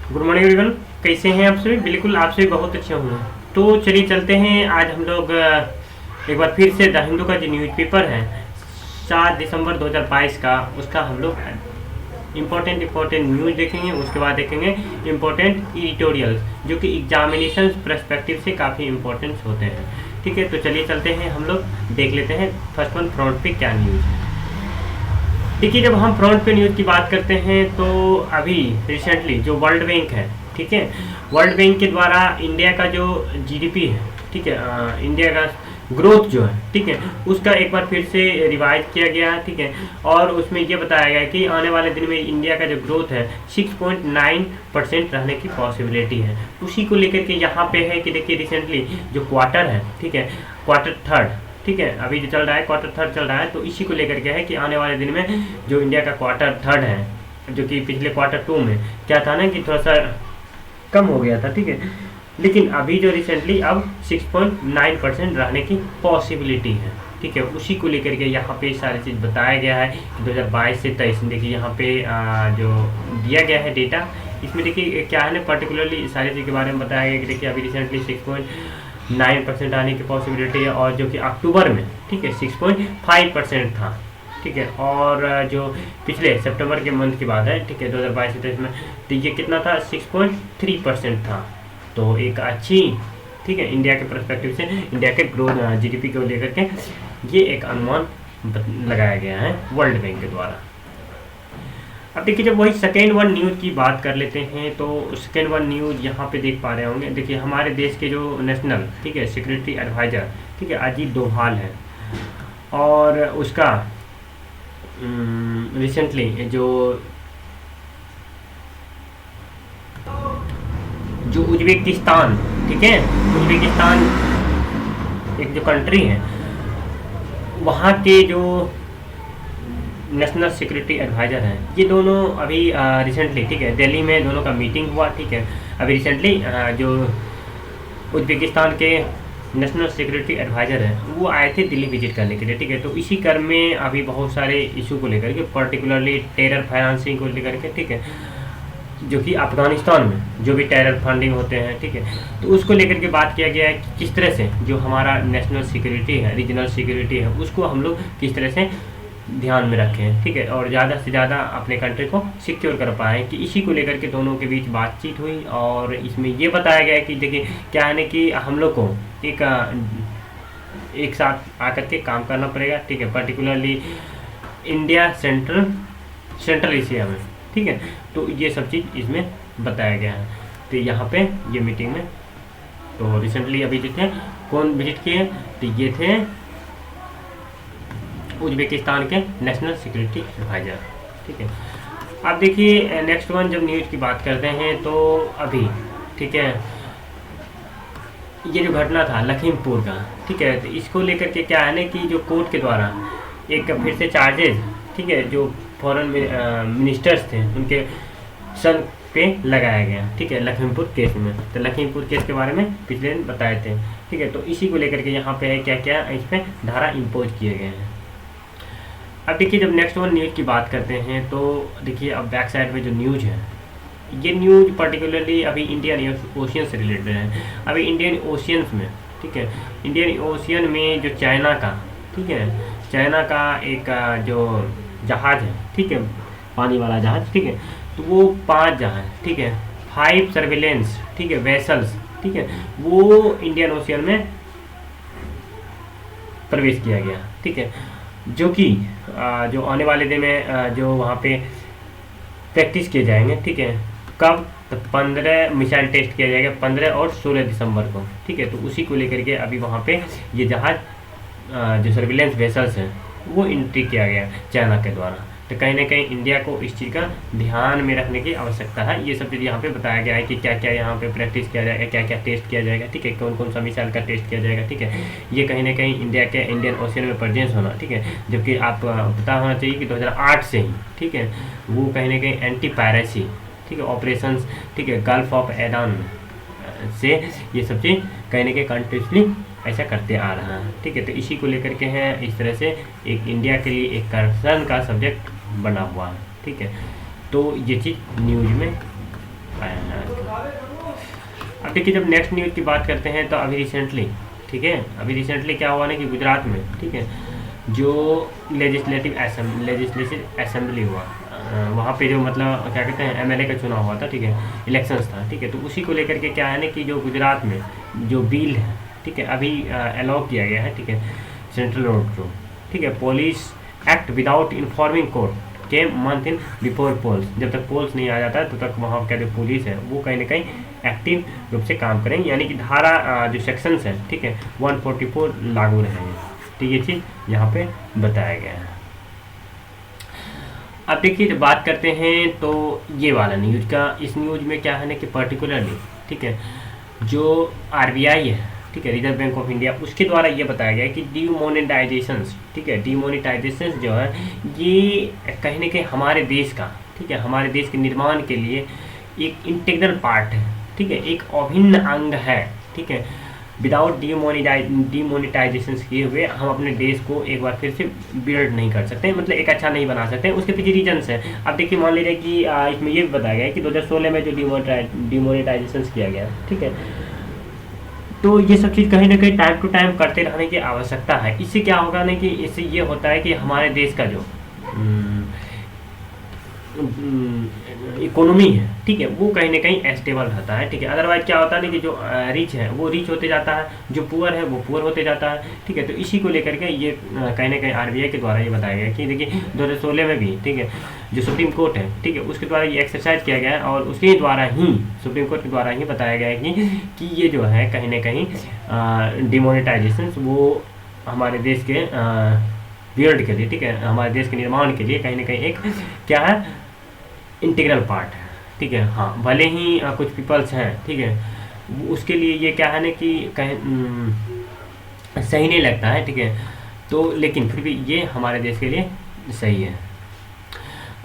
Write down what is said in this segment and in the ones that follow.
Good morning everyone. कैसे हैं आप सभी? बिल्कुल आप सभी बहुत अच्छे होंगे। तो चलिए चलते हैं। आज हम लोग एक बार फिर से द हिंदू का जो न्यूज़पेपर है 7 दिसंबर 2022 का, उसका हम लोग इम्पोर्टेंट न्यूज़ देखेंगे। उसके बाद देखेंगे इम्पोर्टेंट एडिटोरियल्स जो कि एग्जामिनेशन पर्सपेक्टिव से काफ़ी इम्पोर्टेंट होते हैं। ठीक है, तो चलिए चलते हैं, हम लोग देख लेते हैं फर्स्ट वन फ्रंट पे क्या न्यूज़ है। देखिए, जब हम फ्रंट पे न्यूज़ की बात करते हैं तो अभी रिसेंटली जो वर्ल्ड बैंक है, ठीक है, वर्ल्ड बैंक के द्वारा इंडिया का जो जीडीपी है, ठीक है, इंडिया का ग्रोथ जो है, ठीक है, उसका एक बार फिर से रिवाइज किया गया है। ठीक है, और उसमें ये बताया गया कि आने वाले दिन में इंडिया का जो ग्रोथ है 6.9% रहने की पॉसिबिलिटी है। उसी को लेकर के यहाँ पे है कि देखिए रिसेंटली जो क्वार्टर है, ठीक है, क्वार्टर थर्ड, ठीक है, अभी जो चल रहा है क्वार्टर थर्ड चल रहा है, तो इसी को लेकर के है कि आने वाले दिन में जो इंडिया का क्वार्टर थर्ड है, जो कि पिछले क्वार्टर टू में क्या था ना कि थोड़ा सा कम हो गया था, ठीक है, लेकिन अभी जो रिसेंटली अब 6.9% रहने की पॉसिबिलिटी है। ठीक है, उसी को लेकर के यहाँ पे सारी चीज़ बताया गया है कि 2022 से 23 देखिए यहाँ पे जो दिया गया है डेटा, इसमें देखिए क्या है ना, पर्टिकुलरली सारी चीज़ के बारे में बताया गया कि देखिए अभी रिसेंटली 6.9% आने की पॉसिबिलिटी है, और जो कि अक्टूबर में, ठीक है, 6.5% था। ठीक है, और जो पिछले सितंबर के मंथ की बात है, ठीक है, 2022 से 23 में, तो ये कितना था, 6.3% था। तो एक अच्छी, ठीक है, इंडिया के पर्सपेक्टिव से इंडिया के ग्रोथ जीडीपी को लेकर के ये एक अनुमान लगाया गया है वर्ल्ड बैंक के द्वारा। अब देखिए, जब वही सेकेंड वन न्यूज़ की बात कर लेते हैं तो सेकेंड वन न्यूज़ यहाँ पे देख पा रहे होंगे। देखिए, हमारे देश के जो नेशनल, ठीक है, सिक्योरिटी एडवाइज़र, ठीक है, अजीत डोभाल है, और उसका रिसेंटली जो उज्बेकिस्तान, ठीक है, उज्बेकिस्तान एक जो कंट्री है, वहाँ के जो नेशनल सिक्योरिटी एडवाइज़र हैं, ये दोनों अभी रिसेंटली, ठीक है, दिल्ली में दोनों का मीटिंग हुआ। ठीक है, अभी रिसेंटली जो उज्बेकिस्तान के नेशनल सिक्योरिटी एडवाइज़र हैं वो आए थे दिल्ली विजिट करने के लिए। ठीक है, तो इसी क्रम में अभी बहुत सारे इशू को लेकर के, पर्टिकुलरली टेरर फाइनेंसिंग को लेकर के, ठीक है, जो कि अफगानिस्तान में जो भी टेरर फंडिंग होते हैं, ठीक है, तो उसको लेकर के बात किया गया है कि किस तरह से जो हमारा नेशनल सिक्योरिटी है, रीजनल सिक्योरिटी है, उसको हम लोग किस तरह से ध्यान में रखें। ठीक है, और ज़्यादा से ज़्यादा अपने कंट्री को सिक्योर कर पाएँ, कि इसी को लेकर के दोनों के बीच बातचीत हुई। और इसमें ये बताया गया कि देखिए क्या है ना कि हम लोग को एक साथ आकर के काम करना पड़ेगा। ठीक है, पर्टिकुलरली इंडिया सेंट्रल एशिया में, ठीक है, तो ये सब चीज़ इसमें बताया गया है। तो यहाँ पे ये मीटिंग में तो रिसेंटली अभी जो थे कौन विजिट किए, तो ये थे उज्बेकिस्तान के नेशनल सिक्योरिटी एडवाइज़र। ठीक है, अब देखिए नेक्स्ट वन जब न्यूज़ की बात करते हैं तो अभी, ठीक है, ये जो घटना था लखीमपुर का, ठीक है, तो इसको लेकर के क्या है ना कि जो कोर्ट के द्वारा एक फिर से चार्जेज, ठीक है, जो फॉरेन मिनिस्टर्स थे उनके सर पे लगाया गया। ठीक है, लखीमपुर केस में, तो लखीमपुर केस के बारे में पिछले दिन बताए थे। ठीक है, तो इसी को लेकर के यहाँ पे है क्या क्या इस पर धारा इम्पोज किए गए हैं। अब देखिए, जब नेक्स्ट वन न्यूज़ की बात करते हैं तो देखिए अब बैक साइड में जो न्यूज़ है, ये न्यूज़ पर्टिकुलरली अभी इंडियन ओशियन से रिलेटेड है। अभी इंडियन ओशियंस में, ठीक है, इंडियन ओशियन में जो चाइना का, ठीक है, चाइना का एक जो जहाज़ है, ठीक है, पानी वाला जहाज़, ठीक है, तो वो 5 जहाज़, ठीक है, 5 सर्विलेंस, ठीक है, वेसल्स, ठीक है, वो इंडियन ओशियन में प्रवेश किया गया। ठीक है, जो कि जो आने वाले दिन में जो वहाँ पे प्रैक्टिस किए जाएंगे। ठीक है, कब, तो 15 मिसाइल टेस्ट किया जाएगा 15 और 16 दिसंबर को। ठीक है, तो उसी को लेकर के अभी वहाँ पे ये जहाज़ जो सर्विलेंस वेसल्स हैं वो एंट्री किया गया चाइना के द्वारा। तो कहीं ना कहीं इंडिया को इस चीज़ का ध्यान में रखने की आवश्यकता है। ये सब चीज़ यहाँ पे बताया गया है कि क्या क्या यहाँ पे प्रैक्टिस किया जाएगा, क्या क्या टेस्ट किया जाएगा, ठीक है, कौन कौन सा मिसाइल का टेस्ट किया जाएगा। ठीक है, ये कहीं ना कहीं इंडिया के इंडियन ओशियन में प्रेजेंस होना, ठीक है, जबकि आप पता होना चाहिए कि 2008 से ही, ठीक है, वो कहीं ना कहीं एंटी पायरेसी, ठीक है, ऑपरेशन, ठीक है, गल्फ ऑफ एडान से ये सब चीज़ कहीं ना कहीं कंटिन्यूसली ऐसा करते आ रहा है। ठीक है, तो इसी को लेकर के हैं, इस तरह से एक इंडिया के लिए एक कंसर्न का सब्जेक्ट बना हुआ है। ठीक है, तो ये चीज़ न्यूज़ में आया है। देखिए जब नेक्स्ट न्यूज़ की बात करते हैं तो अभी रिसेंटली, ठीक है, अभी रिसेंटली क्या हुआ ना कि गुजरात में, ठीक है, जो लेजिस्लेटिव असेंबली हुआ, वहाँ पे जो मतलब क्या कहते हैं एमएलए का चुनाव हुआ था, ठीक है, इलेक्शंस था, ठीक है, तो उसी को लेकर के क्या है ना कि जो गुजरात में जो बिल है, ठीक है, अभी अलाउ किया गया है, ठीक है, सेंट्रल रोड को, ठीक है, police act without informing court के मंथ इन बिफोर पोल्स, जब तक पोल्स नहीं आ जाता तब तक वहाँ का जो पुलिस है वो कहीं ना कहीं एक्टिव रूप से काम करेंगे, यानी कि धारा जो सेक्शंस हैं, ठीक है, 144 लागू रहेंगे, तो ये चीज़ यहाँ पे बताया गया है। अब देखिए जब बात करते हैं तो ये वाला न्यूज़ का, इस न्यूज़ में क्या है ना कि पर्टिकुलरली, ठीक है, जो आरबीआई है, ठीक है, रिजर्व बैंक ऑफ इंडिया, उसके द्वारा ये बताया गया है कि डीमोनेटाइजेशंस, ठीक है, डीमोनेटाइजेशंस जो है ये कहीं ना कहीं हमारे देश का, ठीक है, हमारे देश के निर्माण के लिए एक इंटीग्रल पार्ट है, ठीक है, एक अभिन्न अंग है, ठीक है। विदाउट डीमोनेटाइजेशन किए हुए हम अपने देश को एक बार फिर से बिल्ड नहीं कर सकते, मतलब एक अच्छा नहीं बना सकते। उसके पीछे रीजन्स है। अब देखिए मान लीजिए कि इसमें ये भी बताया गया है कि 2016 में जो डीमोनेटाइजेशन किया गया, ठीक है, तो ये सब चीज़ कहीं ना कहीं टाइम टू टाइम करते रहने की आवश्यकता है। इससे क्या होगा ना कि इससे ये होता है कि हमारे देश का जो इकोनॉमी है, ठीक है, वो कहीं ना कहीं स्टेबल रहता है, ठीक है। अदरवाइज क्या होता है ना कि जो रिच है वो रिच होते जाता है, जो पुअर है वो पुअर होते जाता है, ठीक है। तो इसी को लेकर के ये कहीं ना कहीं आरबीआई के द्वारा ये बताया गया कि देखिए 2016 में भी, ठीक है, जो सुप्रीम कोर्ट है, ठीक है, उसके द्वारा ये एक्सरसाइज किया गया है और उसके द्वारा ही सुप्रीम कोर्ट के द्वारा ही बताया गया है कि ये जो है कहीं ना कहीं डिमोनेटाइजेशन वो हमारे देश के बिल्ड के लिए, ठीक है, हमारे देश के निर्माण के लिए कहीं ना कहीं एक क्या है इंटीग्रल पार्ट है, ठीक है। हाँ, भले ही कुछ पीपल्स हैं, ठीक है, उसके लिए ये क्या है ना कि कहीं सही नहीं लगता है, ठीक है, तो लेकिन फिर भी ये हमारे देश के लिए सही है।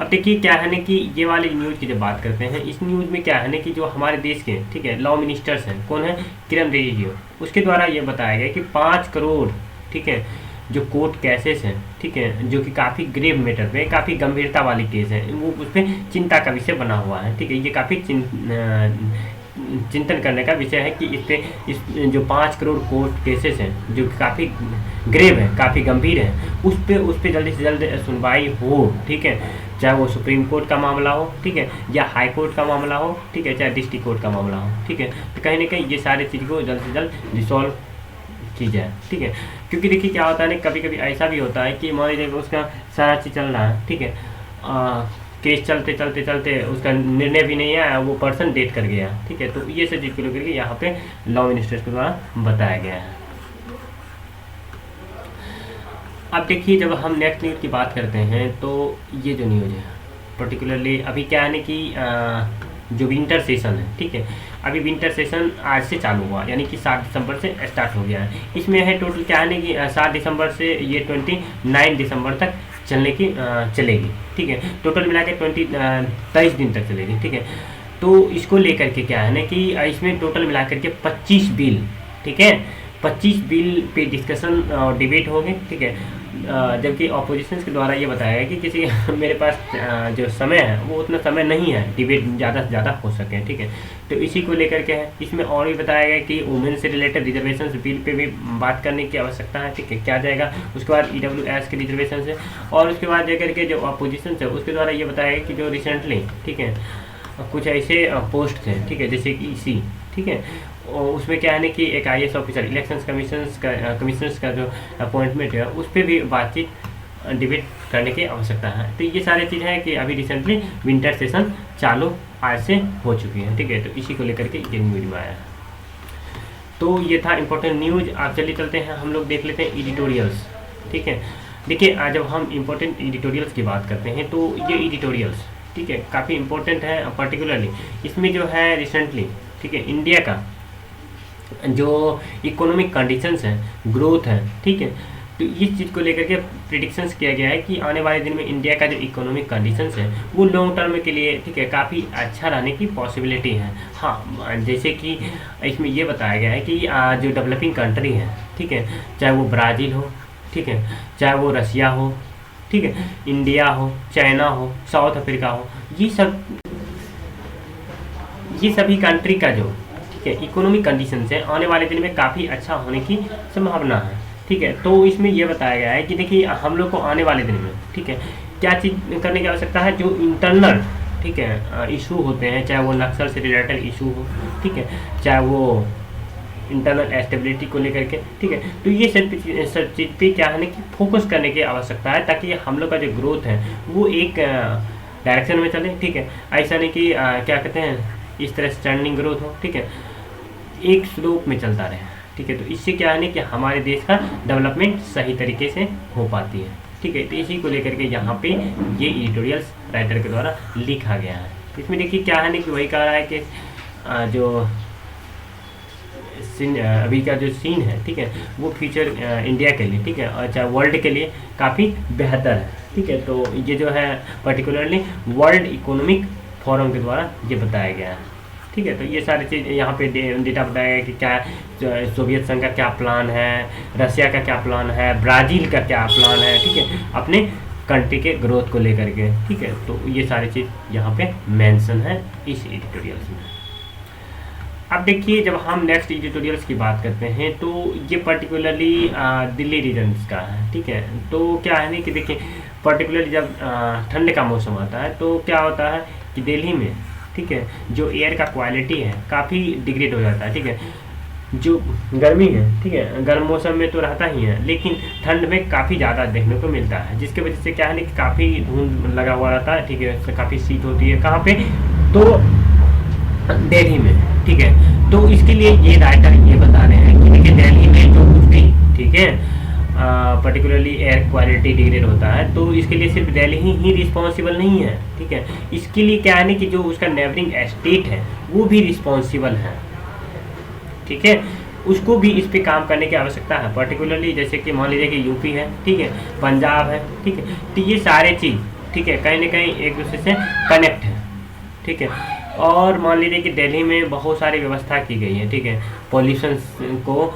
अब देखिए क्या है ना कि ये वाली न्यूज़ की जब बात करते हैं, इस न्यूज़ में क्या है ना कि जो हमारे देश के, ठीक है, लॉ मिनिस्टर्स हैं, कौन है, किरण रिजिजू, उसके द्वारा ये बताया गया कि 5 करोड़, ठीक है, जो कोर्ट केसेस हैं, ठीक है, जो कि काफ़ी ग्रेव मैटर पे, काफ़ी गंभीरता वाली केस है, वो उस पर चिंता का विषय बना हुआ है, ठीक है। ये काफ़ी चिंतन करने का विषय है कि इस जो 5 करोड़ कोर्ट केसेस हैं जो काफ़ी ग्रेव है, काफ़ी गंभीर है, उस पर जल्दी से जल्द सुनवाई हो, ठीक है, चाहे वो सुप्रीम कोर्ट का मामला हो, ठीक है, या हाई कोर्ट का मामला हो, ठीक है, चाहे डिस्ट्रिक्ट कोर्ट का मामला हो, ठीक है। तो कहीं ना कहीं ये सारी चीज़ को जल्द से जल्द रिसॉल्व की जाए, ठीक है। क्योंकि देखिए क्या होता है ना, कभी कभी ऐसा भी होता है कि मान लीजिए उसका सारा चीज़ चल रहा है, ठीक है, केस चलते चलते चलते उसका निर्णय भी नहीं आया, वो पर्सन डेट कर गया, ठीक है। तो ये सब चीज़ को लेकर के यहाँ पे लॉ मिनिस्टर्स के द्वारा बताया गया है। अब देखिए जब हम नेक्स्ट न्यूज़ की बात करते हैं तो ये जो न्यूज़ है पर्टिकुलरली अभी क्या है ना कि जो विंटर सेशन है, ठीक है, अभी विंटर सेशन आज से चालू हुआ, यानी कि 7 दिसंबर से स्टार्ट हो गया है। इसमें है टोटल क्या है ना कि 7 दिसंबर से ये 29 दिसंबर तक चलेगी, ठीक है। टोटल मिला के 23 दिन तक चलेगी, ठीक है। तो इसको लेकर के क्या है ना कि इसमें टोटल मिला करके 25 बिल, ठीक है, 25 बिल पे डिस्कशन और डिबेट होंगे, ठीक है। जबकि ऑपोजिशन के द्वारा ये बताया है कि किसी मेरे पास जो समय है वो उतना समय नहीं है डिबेट ज़्यादा से ज़्यादा हो सके, ठीक है। तो इसी को लेकर के है। इसमें और भी बताया गया कि वुमेन से रिलेटेड रिजर्वेशन बिल पे भी बात करने की आवश्यकता है, ठीक है, क्या जाएगा। उसके बाद EWS के रिजर्वेशन है, और उसके बाद जाकर के जो अपोजिशन है उसके द्वारा ये बताया गया कि जो रिसेंटली, ठीक है, कुछ ऐसे पोस्ट थे, ठीक है, जैसे कि EC, ठीक है, और उसमें क्या है ना कि एक IAS ऑफिसर इलेक्शन कमिश्नर्स का जो अपॉइंटमेंट है उस पर भी बातचीत डिबेट करने की आवश्यकता है। तो ये सारी चीज़ है कि अभी रिसेंटली विंटर सेशन चालू आज से हो चुकी है, ठीक है। तो इसी को लेकर के ये न्यूज में आया है। तो ये था इम्पोर्टेंट न्यूज। आप चलिए चलते हैं, हम लोग देख लेते हैं एडिटोरियल्स, ठीक है। देखिए जब हम इम्पोर्टेंट एडिटोरियल्स की बात करते हैं तो ये एडिटोरियल्स, ठीक है, काफ़ी इंपॉर्टेंट है। पर्टिकुलरली इसमें जो है रिसेंटली, ठीक है, इंडिया का जो इकोनॉमिक कंडीशंस हैं, ग्रोथ है, ठीक है, तो इस चीज़ को लेकर के प्रिडिक्शंस किया गया है कि आने वाले दिन में इंडिया का जो इकोनॉमिक कंडीशंस है वो लॉन्ग टर्म के लिए, ठीक है, काफ़ी अच्छा रहने की पॉसिबिलिटी है। हाँ, जैसे कि इसमें ये बताया गया है कि जो डेवलपिंग कंट्री है, ठीक है, चाहे वो ब्राज़ील हो, ठीक है, चाहे वो रसिया हो, ठीक है, इंडिया हो, चाइना हो, साउथ अफ्रीका हो, ये सभी कंट्री का जो ठीक है, इकोनॉमिक कंडीशंस है आने वाले दिन में काफ़ी अच्छा होने की संभावना है। ठीक है, तो इसमें यह बताया गया है कि देखिए हम लोग को आने वाले दिन में, ठीक है, क्या चीज़ करने की आवश्यकता है। जो इंटरनल, ठीक है, इशू होते हैं, चाहे वो नक्सल से रिलेटेड इशू हो, ठीक है, चाहे वो इंटरनल एस्टेबिलिटी को लेकर के, ठीक है, तो ये सब चीज़ पे क्या है ना कि फोकस करने की आवश्यकता है, ताकि हम लोग का जो ग्रोथ है वो एक डायरेक्शन में चले। ठीक है, ऐसा नहीं कि क्या कहते हैं इस तरह स्टैंडिंग ग्रोथ हो, ठीक है, एक स्लोप में चलता रहे। ठीक है, तो इससे क्या है ना कि हमारे देश का डेवलपमेंट सही तरीके से हो पाती है। ठीक है, तो इसी को लेकर के यहाँ पे ये एडिटोरियल्स राइटर के द्वारा लिखा गया है। इसमें देखिए क्या है ना कि वही कह रहा है कि जो अभी का जो सीन है, ठीक है, वो फ्यूचर इंडिया के लिए, ठीक है, और चाहे वर्ल्ड के लिए काफ़ी बेहतर है। ठीक है, तो ये जो है पर्टिकुलरली वर्ल्ड इकोनॉमिक फोरम के द्वारा ये बताया गया है। ठीक है, तो ये सारी चीज़ यहाँ पे डेटा बताया गया कि क्या सोवियत संघ का क्या प्लान है, रशिया का क्या प्लान है, ब्राज़ील का क्या प्लान है, ठीक है, अपने कंट्री के ग्रोथ को लेकर के। ठीक है, तो ये सारी चीज़ यहाँ पे मेंशन है इस एडिटोरियल्स में। अब देखिए जब हम नेक्स्ट एडिटोरियल्स की बात करते हैं तो ये पर्टिकुलरली दिल्ली रीजन्स का है। ठीक है, तो क्या है ना कि देखिए पर्टिकुलरली जब ठंड का मौसम आता है तो क्या होता है कि दिल्ली में, ठीक है, जो एयर का क्वालिटी है काफ़ी डिग्रेड हो जाता है। ठीक है, जो गर्मी है, ठीक है, गर्म मौसम में तो रहता ही है, लेकिन ठंड में काफ़ी ज़्यादा देखने को मिलता है, जिसके वजह से क्या है ना कि काफ़ी धुंध लगा हुआ रहता है। ठीक है, काफ़ी शीत होती है। कहाँ पे? तो दिल्ली में। ठीक है, तो इसके लिए ये राइटर ये बता रहे हैं कि देखिए दिल्ली में जो कुछ भी, ठीक है, पर्टिकुलरली एयर क्वालिटी डिग्रेड होता है, तो इसके लिए सिर्फ दिल्ली ही रिस्पॉन्सिबल नहीं है। ठीक है, इसके लिए क्या है ना कि जो उसका नेबरिंग स्टेट है वो भी रिस्पॉन्सिबल है। ठीक है, उसको भी इस पे काम करने की आवश्यकता है। पर्टिकुलरली जैसे कि मान लीजिए कि यूपी है, ठीक है, पंजाब है, ठीक है, तो ये सारे चीज़, ठीक है, कहीं ना कहीं एक दूसरे से कनेक्ट है। ठीक है, और मान लीजिए कि दिल्ली में बहुत सारी व्यवस्था की गई है, ठीक है, पॉल्यूशन को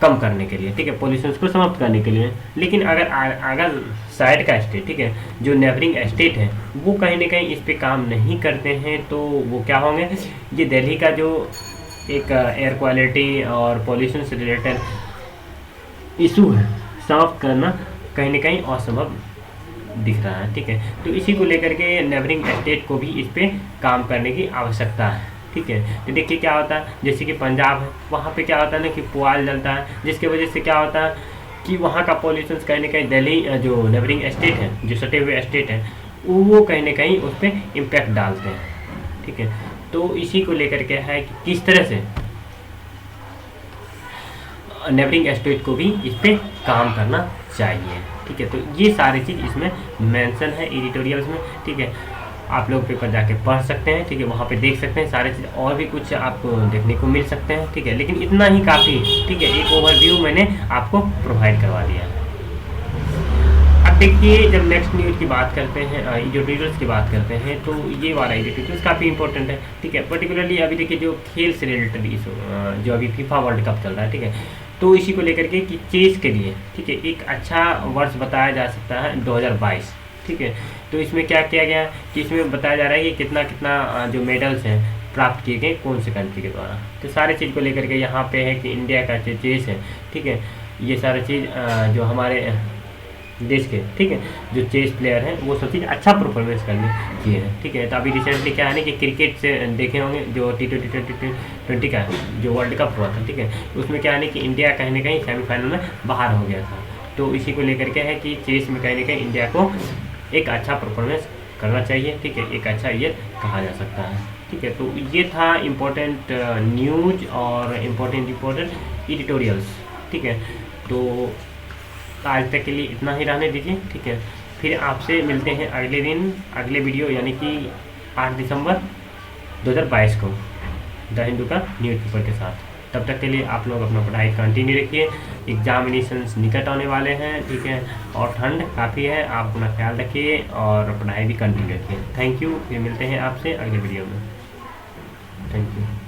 कम करने के लिए, ठीक है, पॉल्यूशन को समाप्त करने के लिए। लेकिन अगर साइड का स्टेट, ठीक है, जो नेबरिंग स्टेट है वो कहीं ना कहीं इस पे काम नहीं करते हैं, तो वो क्या होंगे, ये दिल्ली का जो एक एयर क्वालिटी और पॉल्यूशन से रिलेटेड इशू है समाप्त करना कहीं ना कहीं असंभव दिख रहा है। ठीक है, तो इसी को लेकर के नेबरिंग स्टेट को भी इस पे काम करने की आवश्यकता है। ठीक है, तो देखिए क्या होता है, जैसे कि पंजाब है, वहाँ पे क्या होता है ना कि पुआल जलता है, जिसके वजह से क्या होता है कि वहाँ का पॉल्यूशन कहीं ना कहीं दिल्ली जो नेबरिंग स्टेट है, जो सटे हुए स्टेट हैं, वो कहीं ना कहीं उस पर इम्पैक्ट डालते हैं। ठीक है, तो इसी को लेकर के है कि किस तरह से नेबरिंग स्टेट को भी इस पर काम करना चाहिए। ठीक है, तो ये सारी चीज़ इसमें मेंशन है एडिटोरियल्स में। ठीक है, आप लोग पेपर जाके पढ़ सकते हैं। ठीक है, वहाँ पे देख सकते हैं सारे चीज़, और भी कुछ आपको देखने को मिल सकते हैं। ठीक है, लेकिन इतना ही काफ़ी। ठीक है, एक ओवरव्यू मैंने आपको प्रोवाइड करवा दिया। अब देखिए जब नेक्स्ट न्यूज़ की बात करते हैं, एडिटोरियल्स की बात करते हैं, तो ये वाला एडिटोरियल्स काफ़ी इंपॉर्टेंट है। ठीक है, पर्टिकुलरली अभी देखिए जो खेल से रिलेटेड इशू, जो अभी फीफा वर्ल्ड कप चल रहा है, ठीक है, तो इसी को लेकर के कि चेस के लिए, ठीक है, एक अच्छा वर्ष बताया जा सकता है 2022। ठीक है, तो इसमें क्या किया गया कि इसमें बताया जा रहा है कि कितना कितना जो मेडल्स हैं प्राप्त किए गए कौन से कंट्री के द्वारा। तो सारे चीज़ को लेकर के यहाँ पे है कि इंडिया का जो चेस है, ठीक है, ये सारी चीज़ जो हमारे देश के, ठीक है, जो चेस प्लेयर हैं वो सब चीज़ अच्छा परफॉर्मेंस करने किए हैं। ठीक है, तो अभी रिसेंटली क्या है ना कि क्रिकेट से देखे होंगे जो T20 का जो वर्ल्ड कप हुआ था, ठीक है, उसमें क्या है ना कि इंडिया कहीं ना कहीं सेमीफाइनल में बाहर हो गया था। तो इसी को लेकर के है कि चेस में कहीं ना कहीं इंडिया को एक अच्छा परफॉर्मेंस करना चाहिए। ठीक है, एक अच्छा ईयर कहा जा सकता है। ठीक है, तो ये था इम्पोर्टेंट न्यूज और इम्पोर्टेंट एडिटोरियल्स। ठीक है, तो आज तक के लिए इतना ही रहने दीजिए। ठीक है, फिर आपसे मिलते हैं अगले दिन, अगले वीडियो यानी कि 8 दिसंबर 2022 को द हिंदू का न्यूज़पेपर के साथ। तब तक के लिए आप लोग अपना पढ़ाई कंटिन्यू रखिए। एग्जामिनेशंस निकट आने वाले हैं, ठीक है, और ठंड काफ़ी है, आप अपना ख्याल रखिए और पढ़ाई भी कंटिन्यू रखिए। थैंक यू, फिर मिलते हैं आपसे अगले वीडियो में। Thank you.